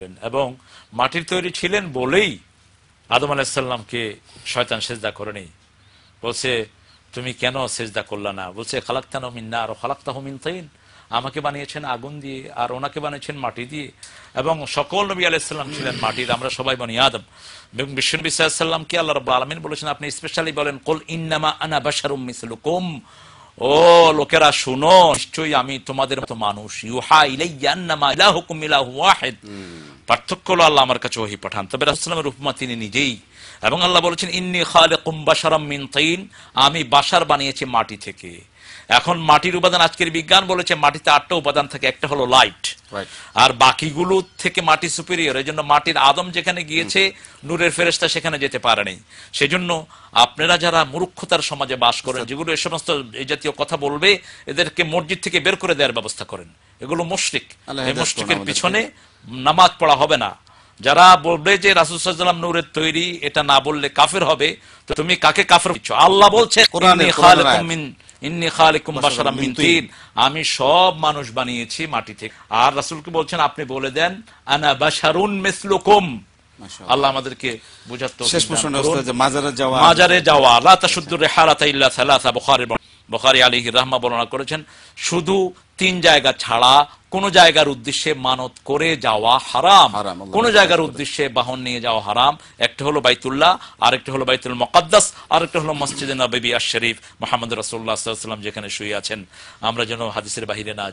এবং মাটির তৈরি ছিলেন বলেই আদম আলাইহিস সালামকে শয়তান সিজদা করেনি। বলছে তুমি কেন সিজদা করলা না? বলছে খালাকতাহু মিন নার ওয়া খালাকতাহু মিন তিন, আমাকে বানিয়েছেন আগুন দিয়ে আর ওনাকে বানিয়েছেন মাটি দিয়ে। এবং সকল নবী আলাইহিস সালাম ছিলেন মাটির, আমরা সবাই বনি আদম। এবং বিশ্বনবী সাল্লাল্লাহু আলাইহি ওয়াসাল্লামকে আল্লাহ রাব্বুল আলামিন বলেছেন, আপনি স্পেশালি বলেন কুল ইন্নামা আনা বাশারুম মিসলুকুম, ও লোকেরা শুনো, নিশ্চয়ই আমি তোমাদের মতো মানুষ। ইউহা ইলাইয়া আন্নামা ইলাহুকুম ইলাহু ওয়াহিদ, পার্থক্য হলো আল্লাহ আমার কাছে ওহী পাঠান। তবে রাসূলুল্লাহ সাল্লাল্লাহু আলাইহি ওয়াসাল্লামের উপমা তিনি নিজেই। এবং আল্লাহ বলেছেন ইন্নী খালিকুম বাশারাম মিন তিন, আমি বাশার বানিয়েছি মাটি থেকে। এখন মাটির উপাদান আজকের বিজ্ঞান বলেছে মাটিতে 8টা উপাদান থাকে, একটা হলো লাইট, আর বাকিগুলো থেকে মাটি সুপিরিয়র। এই জন্য মাটির আদম যেখানে গিয়েছে নূরের ফেরেশতা সেখানে যেতে পারেনি। সেজন্য আপনারা যারা মূর্খতার সমাজে বাস করেন, যেগুলো এই সমস্ত এই জাতীয় কথা বলবে, এদেরকে মসজিদ থেকে বের করে দেওয়ার ব্যবস্থা করেন। এগুলো মুশরিক, এই মুশরিকের পিছনে নামাজ পড়া হবে না। যারা বলবে যে রাসূল সাল্লাল্লাহু আলাইহি ওয়াসাল্লাম নূরের তৈরি, এটা না বললে কাফের হবে, তো তুমি কাকে কাফের বলছো? আল্লাহ বলছে ইন্নী খালিকুম বাশারাম মিন তিন, আমি সব মানুষ বানিয়েছি মাটি থেকে। আর রাসূলকে বলছেন আপনি বলে দেন আনা বাশারুন মিসলুকুম। আল্লাহ আমাদেরকে বুঝার তৌফিক দান করুন। শেষ প্রশ্নটা ওস্তাদ, মাজারে যাওয়া লা তাশুদ্দুর রিহালাতা ইল্লা সালাসা, বুখারী আলাইহি রাহমা বর্ণনা করেছেন, শুধু 3 জায়গা ছাড়া কোন জায়গার উদ্দেশ্যে মানত করে যাওয়া হারাম, কোন জায়গার উদ্দেশ্যে বাহন নিয়ে যাওয়া হারাম। একটা হলো বাইতুল্লাহ, আরেকটা হলো বাইতুল মুকাদ্দাস, আরেকটা হলো মসজিদে নববী আশ শরীফ, মুহাম্মদ রাসূলুল্লাহ সাল্লাল্লাহু আলাইহি ওয়াসাল্লাম যেখানে শুয়ে আছেন। আমরা যেন হাদিসের বাহিরে না